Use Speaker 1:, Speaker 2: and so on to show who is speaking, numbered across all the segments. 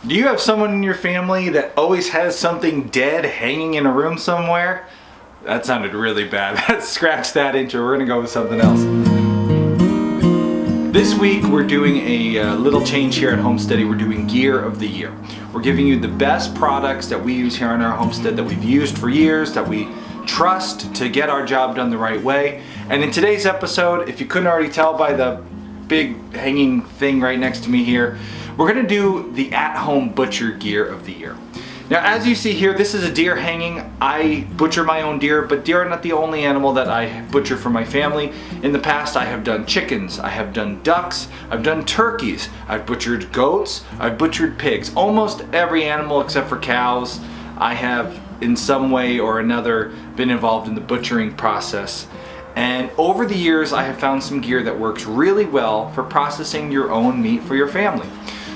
Speaker 1: Do you have someone in your family that always has something dead hanging in a room somewhere? That sounded really bad. Scratch that intro. We're gonna go with something else. This week we're doing a little change here at Homesteady. We're doing Gear of the Year. We're giving you the best products that we use here on our homestead that we've used for years, that we trust to get our job done the right way. And in today's episode, if you couldn't already tell by the big hanging thing right next to me here, we're gonna do the at-home butcher Gear of the Year. Now, as you see here, this is a deer hanging. I butcher my own deer, but deer are not the only animal that I butcher for my family. In the past, I have done chickens, I have done ducks, I've done turkeys, I've butchered goats, I've butchered pigs. Almost every animal except for cows, I have in some way or another been involved in the butchering process. And over the years, I have found some gear that works really well for processing your own meat for your family.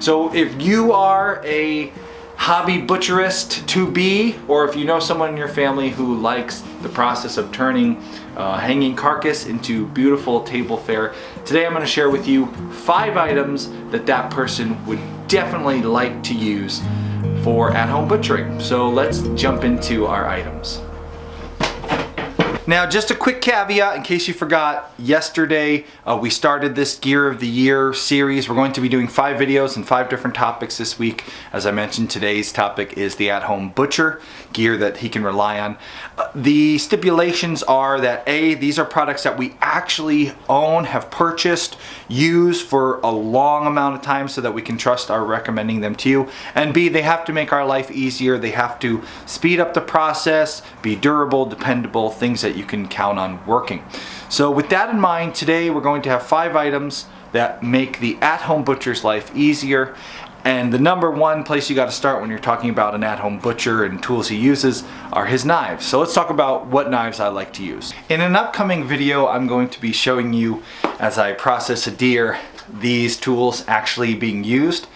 Speaker 1: So if you are a hobby butcherist to be, or if you know someone in your family who likes the process of turning hanging carcass into beautiful table fare, today I'm going to share with you 5 items that that person would definitely like to use for at-home butchering. So let's jump into our items. Now, just a quick caveat in case you forgot, yesterday we started this Gear of the Year series. We're going to be doing 5 videos and 5 different topics this week. As I mentioned, today's topic is the at-home butcher, gear that he can rely on. The stipulations are that A, these are products that we actually own, have purchased, use for a long amount of time so that we can trust our recommending them to you. And B, they have to make our life easier. They have to speed up the process, be durable, dependable, things that you can count on working. So with that in mind, today we're going to have 5 items that make the at-home butcher's life easier. And the number one place you got to start when you're talking about an at-home butcher and tools he uses are his knives. So let's talk about what knives I like to use. In an upcoming video, I'm going to be showing you, as I process a deer, these tools actually being used.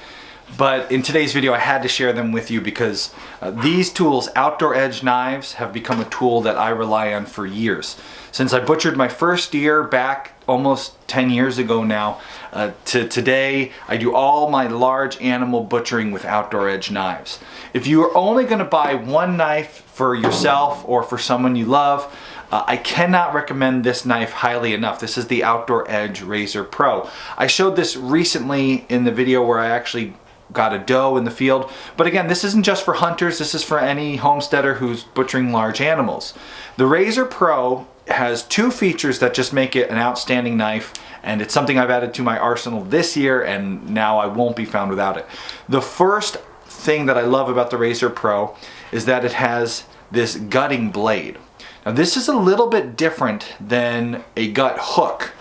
Speaker 1: But in today's video, I had to share them with you because these tools, outdoor edge knives, have become a tool that I rely on for years. Since I butchered my first deer back almost 10 years ago now, to today, I do all my large animal butchering with outdoor edge knives. If you are only going to buy one knife for yourself or for someone you love, I cannot recommend this knife highly enough. This is the Outdoor Edge Razor Pro. I showed this recently in the video where I actually got a doe in the field. But again, this isn't just for hunters, this is for any homesteader who's butchering large animals. The Razor Pro has 2 features that just make it an outstanding knife, and it's something I've added to my arsenal this year, and now I won't be found without it. The first thing that I love about the Razor Pro is that it has this gutting blade. Now this is a little bit different than a gut hook.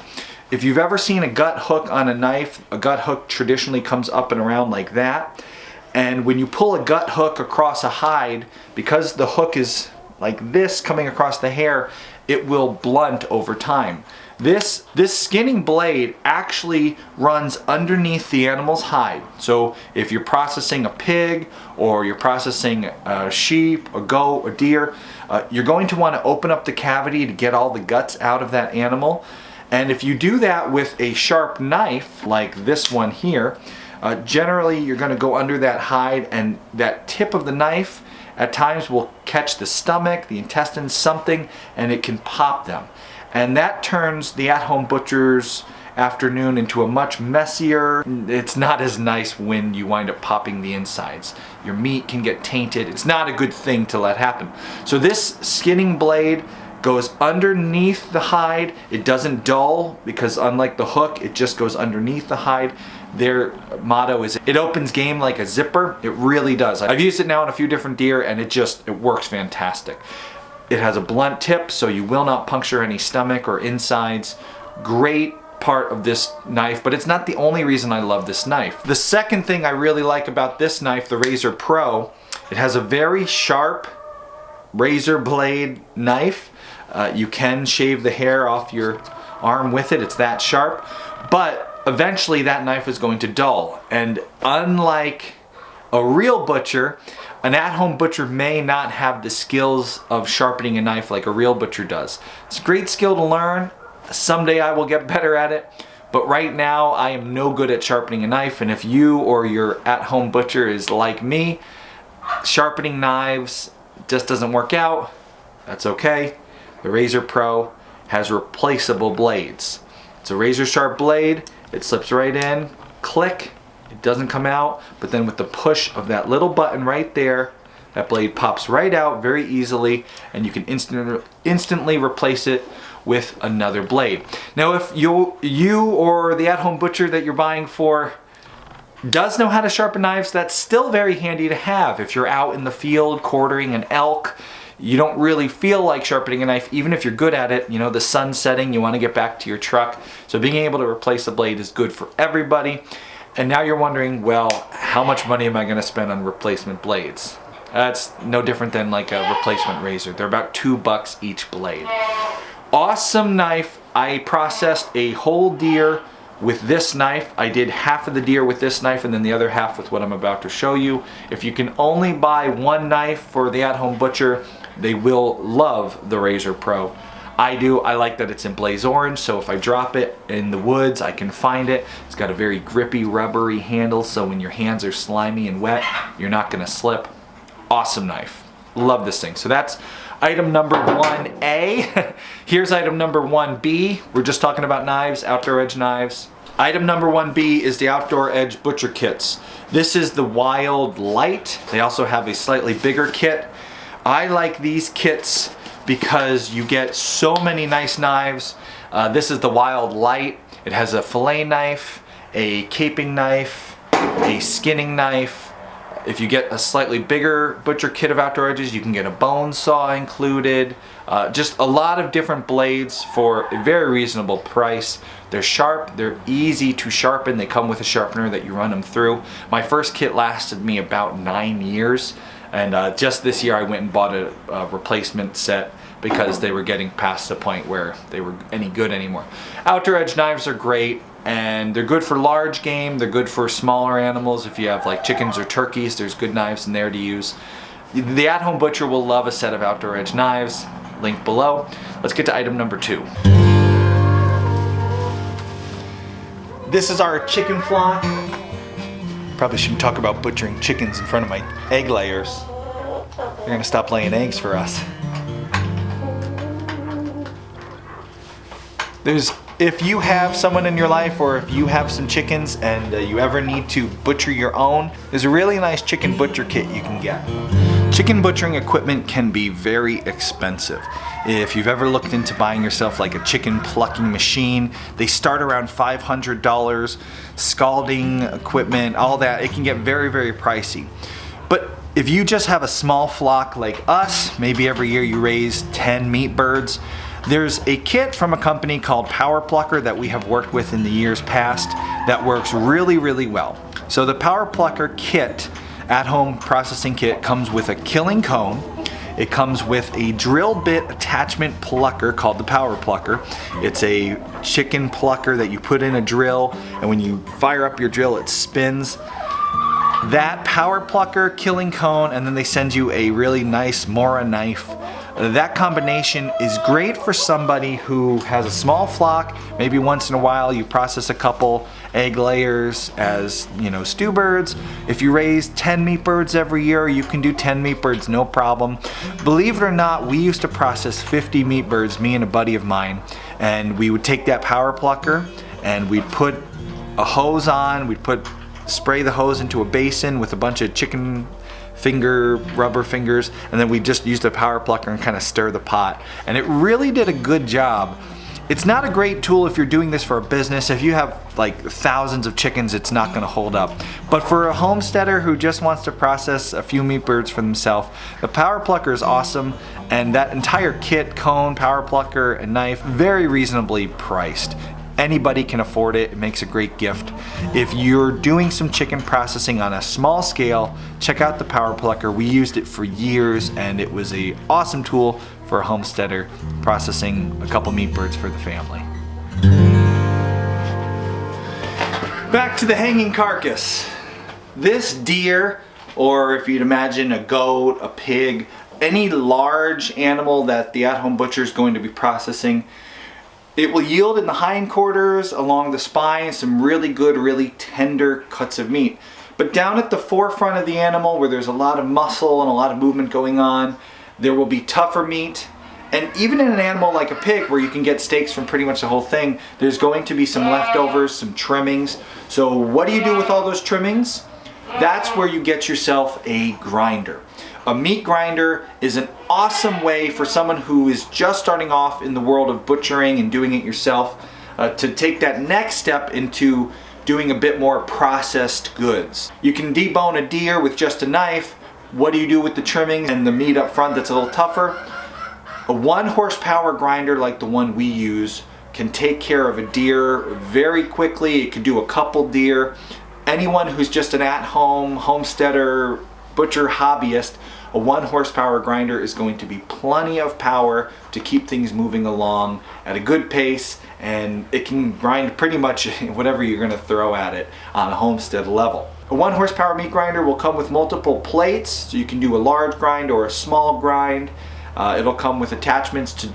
Speaker 1: If you've ever seen a gut hook on a knife, a gut hook traditionally comes up and around like that. And when you pull a gut hook across a hide, because the hook is like this coming across the hair, it will blunt over time. This skinning blade actually runs underneath the animal's hide. So if you're processing a pig or you're processing a sheep, a goat, a deer, you're going to want to open up the cavity to get all the guts out of that animal. And if you do that with a sharp knife, like this one here, generally you're going to go under that hide, and that tip of the knife at times will catch the stomach, the intestines, something, and it can pop them. And that turns the at-home butcher's afternoon into a much messier. It's not as nice when you wind up popping the insides. Your meat can get tainted. It's not a good thing to let happen. So this skinning blade goes underneath the hide. It doesn't dull because unlike the hook, it just goes underneath the hide. Their motto is, it opens game like a zipper. It really does. I've used it now on a few different deer and it works fantastic. It has a blunt tip so you will not puncture any stomach or insides. Great part of this knife, but it's not the only reason I love this knife. The second thing I really like about this knife, the Razor Pro, it has a very sharp razor blade knife. You can shave the hair off your arm with it, it's that sharp, but eventually that knife is going to dull. And unlike a real butcher, an at-home butcher may not have the skills of sharpening a knife like a real butcher does. It's a great skill to learn. Someday I will get better at it, But right now I am no good at sharpening a knife, and if you or your at-home butcher is like me, sharpening knives just doesn't work out, that's okay. The Razor Pro has replaceable blades. It's a razor sharp blade, it slips right in, click, it doesn't come out, but then with the push of that little button right there, that blade pops right out very easily, and you can instantly replace it with another blade. Now if you or the at-home butcher that you're buying for does know how to sharpen knives, that's still very handy to have. If you're out in the field quartering an elk, you don't really feel like sharpening a knife, even if you're good at it. You know, the sun's setting, you want to get back to your truck. So being able to replace a blade is good for everybody. And now you're wondering, well, how much money am I going to spend on replacement blades? That's no different than like a replacement razor. They're about $2 each blade. Awesome knife. I processed a whole deer with this knife. I did half of the deer with this knife and then the other half with what I'm about to show you. If you can only buy one knife for the at-home butcher, they will love the Razor Pro. I do. I like that it's in blaze orange, so if I drop it in the woods, I can find it. It's got a very grippy, rubbery handle, so when your hands are slimy and wet, you're not gonna slip. Awesome knife. Love this thing. So that's item number 1A. Here's item number 1B. We're just talking about knives, outdoor edge knives. Item number 1B is the Outdoor Edge Butcher Kits. This is the Wild Light. They also have a slightly bigger kit. I like these kits because you get so many nice knives. This is the Wild Light. It has a fillet knife, a caping knife, a skinning knife. If you get a slightly bigger butcher kit of Outdoor Edges, you can get a bone saw included. Just a lot of different blades for a very reasonable price. They're sharp, they're easy to sharpen. They come with a sharpener that you run them through. My first kit lasted me about 9 years. And just this year I went and bought a replacement set because they were getting past the point where they were any good anymore. Outdoor Edge knives are great, and they're good for large game, they're good for smaller animals. If you have like chickens or turkeys, there's good knives in there to use. The at-home butcher will love a set of Outdoor Edge knives, link below. Let's get to item number 2. This is our chicken flock. Probably shouldn't talk about butchering chickens in front of my egg layers. They're gonna stop laying eggs for us. If you have someone in your life, or if you have some chickens and you ever need to butcher your own, there's a really nice chicken butcher kit you can get. Chicken butchering equipment can be very expensive. If you've ever looked into buying yourself like a chicken plucking machine, they start around $500. Scalding equipment, all that, it can get very, very pricey. But if you just have a small flock like us, maybe every year you raise 10 meat birds, there's a kit from a company called Plucker that we have worked with in the years past that works really, really well. So the Plucker kit, at-home processing kit, comes with a killing cone. It comes with a drill bit attachment plucker called the Plucker. It's a chicken plucker that you put in a drill, and when you fire up your drill, it spins. That Plucker, killing cone, and then they send you a really nice Mora knife. That combination is great for somebody who has a small flock. Maybe once in a while you process a couple egg layers as, you know, stew birds. If you raise 10 meat birds every year, you can do 10 meat birds, no problem. Believe it or not, we used to process 50 meat birds, me and a buddy of mine, and we would take that Plucker and we'd put a hose on, spray the hose into a basin with a bunch of chicken rubber fingers, and then we just used a Plucker and kind of stir the pot, and it really did a good job. It's not a great tool if you're doing this for a business. If you have like thousands of chickens, it's not going to hold up. But for a homesteader who just wants to process a few meat birds for themselves, the Plucker is awesome, and that entire kit, cone, Plucker, and knife, very reasonably priced. Anybody can afford it. It makes a great gift. If you're doing some chicken processing on a small scale, check out the Plucker. We used it for years, and it was an awesome tool for a homesteader processing a couple meat birds for the family. Back to the hanging carcass. This deer, or if you'd imagine a goat, a pig, any large animal that the at-home butcher is going to be processing, It will yield in the hindquarters, along the spine, some really good, really tender cuts of meat. But down at the forefront of the animal, where there's a lot of muscle and a lot of movement going on, there will be tougher meat. And even in an animal like a pig, where you can get steaks from pretty much the whole thing, there's going to be some leftovers, some trimmings. So what do you do with all those trimmings? That's where you get yourself a grinder. A meat grinder is an awesome way for someone who is just starting off in the world of butchering and doing it yourself to take that next step into doing a bit more processed goods. You can debone a deer with just a knife. What do you do with the trimmings and the meat up front that's a little tougher? A 1 horsepower grinder like the one we use can take care of a deer very quickly. It can do a couple deer. Anyone who's just an at-home homesteader, butcher hobbyist, a 1 horsepower grinder is going to be plenty of power to keep things moving along at a good pace, and it can grind pretty much whatever you're going to throw at it on a homestead level. A 1 horsepower meat grinder will come with multiple plates, so you can do a large grind or a small grind. It'll come with attachments to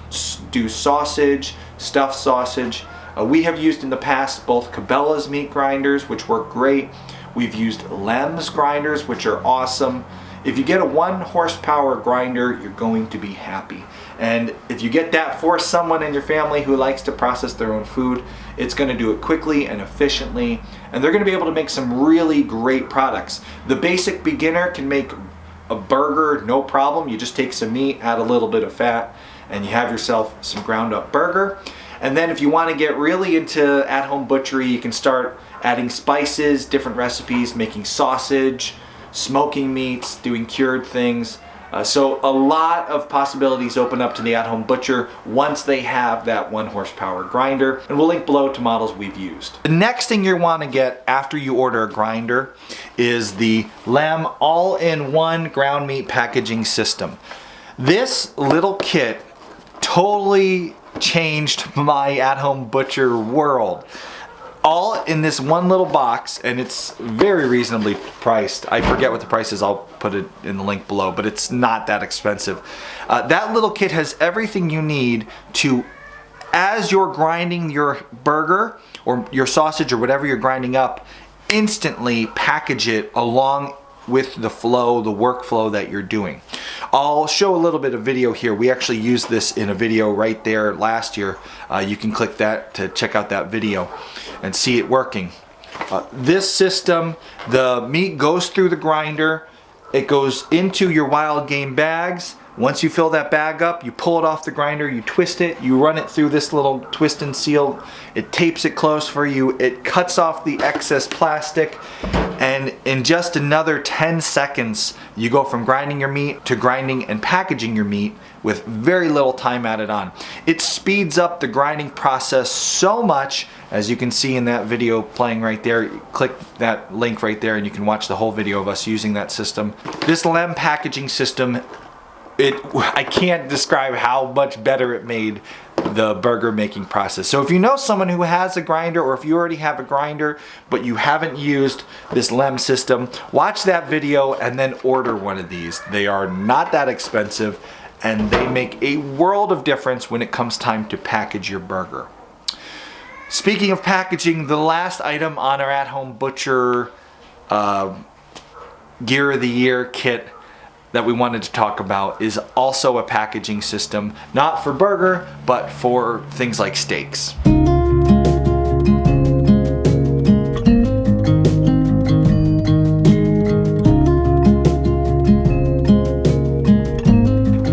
Speaker 1: do sausage, stuffed sausage. We have used in the past both Cabela's meat grinders, which work great. We've used Lem's grinders, which are awesome. If you get a 1 horsepower grinder, you're going to be happy. And if you get that for someone in your family who likes to process their own food, it's going to do it quickly and efficiently, and they're going to be able to make some really great products. The basic beginner can make a burger, no problem. You just take some meat, add a little bit of fat, and you have yourself some ground up burger. And then if you want to get really into at-home butchery, you can start adding spices, different recipes, making sausage, smoking meats, doing cured things. So a lot of possibilities open up to the at-home butcher once they have that 1 horsepower grinder, and we'll link below to models we've used. The next thing you want to get after you order a grinder is the Lem all-in-one ground meat packaging system. This little kit totally changed my at-home butcher world. All in this one little box, and it's very reasonably priced. I forget what the price is, I'll put it in the link below, but it's not that expensive. That little kit has everything you need to, as you're grinding your burger or your sausage or whatever you're grinding up, instantly package it along with the flow, the workflow that you're doing. I'll show a little bit of video here. We actually used this in a video right there last year. You can click that to check out that video and see it working. This system, the meat goes through the grinder, it goes into your wild game bags. Once you fill that bag up, you pull it off the grinder, you twist it, you run it through this little twist and seal, it tapes it close for you, it cuts off the excess plastic, and in just another 10 seconds, you go from grinding your meat to grinding and packaging your meat with very little time added on. It speeds up the grinding process so much, as you can see in that video playing right there. Click that link right there and you can watch the whole video of us using that system. This Lem packaging system, I can't describe how much better it made the burger making process. So if you know someone who has a grinder, or if you already have a grinder but you haven't used this Lem system, watch that video and then order one of these. They are not that expensive and they make a world of difference when it comes time to package your burger. Speaking of packaging, the last item on our at-home butcher gear of the year kit that we wanted to talk about is also a packaging system, not for burger, but for things like steaks.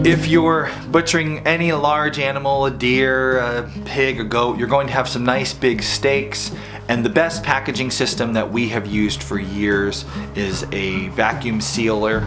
Speaker 1: If you're butchering any large animal, a deer, a pig, a goat, you're going to have some nice big steaks. And the best packaging system that we have used for years is a vacuum sealer.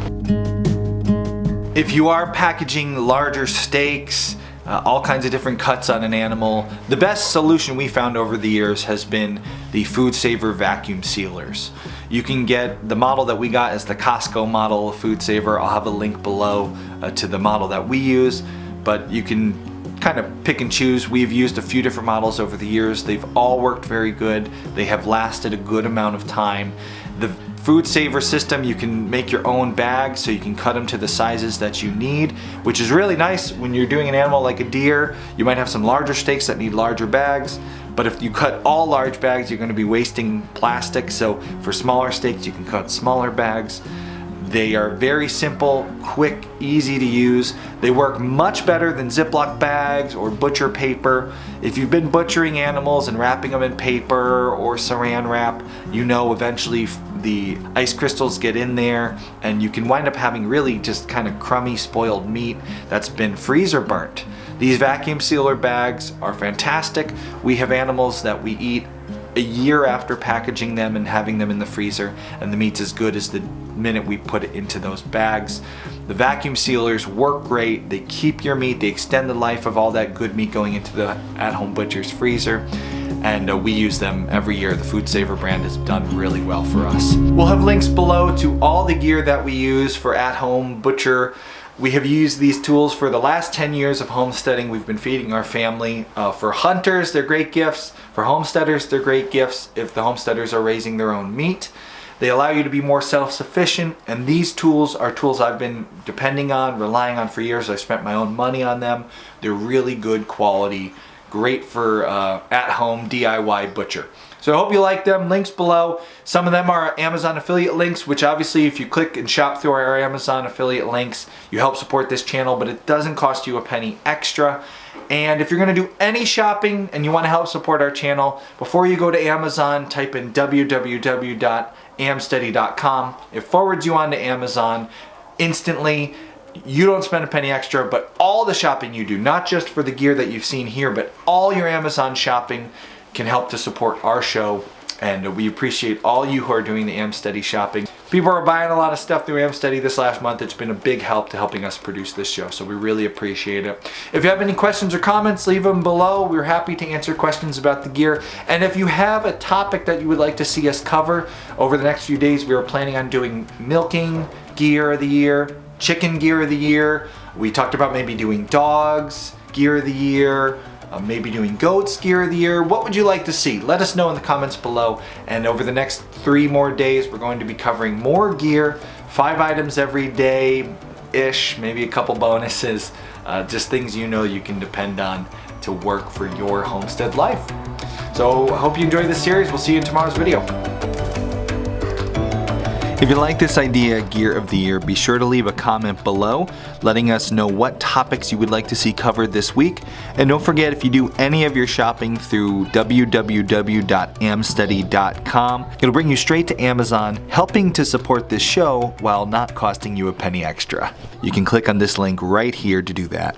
Speaker 1: If you are packaging larger steaks, all kinds of different cuts on an animal, the best solution we found over the years has been the Food Saver vacuum sealers. You can get the model that we got as the Costco model of Food Saver. I'll have a link below to the model that we use, but you can kind of pick and choose. We've used a few different models over the years. They've all worked very good. They have lasted a good amount of time. The food saver system. You can make your own bags, so you can cut them to the sizes that you need, which is really nice when you're doing an animal like a deer. You might have some larger steaks that need larger bags, but if you cut all large bags, you're going to be wasting plastic. So for smaller steaks, you can cut smaller bags. They are very simple, quick, easy to use. They work much better than Ziploc bags or butcher paper. If you've been butchering animals and wrapping them in paper or saran wrap, you know eventually the ice crystals get in there and you can wind up having really just kind of crummy, spoiled meat that's been freezer burnt. These vacuum sealer bags are fantastic. We have animals that we eat a year after packaging them and having them in the freezer, and the meat's as good as the minute we put it into those bags. The vacuum sealers work great. They keep your meat, they extend the life of all that good meat going into the At Home Butcher's freezer, and we use them every year. The Food Saver brand has done really well for us. We'll have links below to all the gear that we use for At Home Butcher. We have used these tools for the last 10 years of homesteading. We've been feeding our family. For hunters, they're great gifts. For homesteaders, they're great gifts if the homesteaders are raising their own meat. They allow you to be more self-sufficient, and these tools are tools I've been depending on, relying on for years. I spent my own money on them. They're really good quality, great for at-home DIY butcher. So I hope you like them. Links below. Some of them are Amazon affiliate links, which obviously if you click and shop through our Amazon affiliate links, you help support this channel, but it doesn't cost you a penny extra. And if you're going to do any shopping and you want to help support our channel, before you go to Amazon, type in www.amsteady.com. It forwards you on to Amazon instantly. You don't spend a penny extra, but all the shopping you do, not just for the gear that you've seen here, but all your Amazon shopping can help to support our show, and we appreciate all you who are doing the Homesteady shopping. People are buying a lot of stuff through Homesteady this last month. It's been a big help to helping us produce this show, so we really appreciate it. If you have any questions or comments, leave them below. We're happy to answer questions about the gear, and if you have a topic that you would like to see us cover over the next few days, we are planning on doing milking gear of the year, chicken gear of the year. We talked about maybe doing dogs gear of the year, maybe doing goats gear of the year. What would you like to see? Let us know in the comments below. And over the next 3 more days, we're going to be covering more gear, 5 items every day-ish, maybe a couple bonuses, just things you know you can depend on to work for your homestead life. So I hope you enjoyed this series. We'll see you in tomorrow's video. If you like this idea, Gear of the Year, be sure to leave a comment below letting us know what topics you would like to see covered this week. And don't forget, if you do any of your shopping through www.amsteady.com, it'll bring you straight to Amazon, helping to support this show while not costing you a penny extra. You can click on this link right here to do that.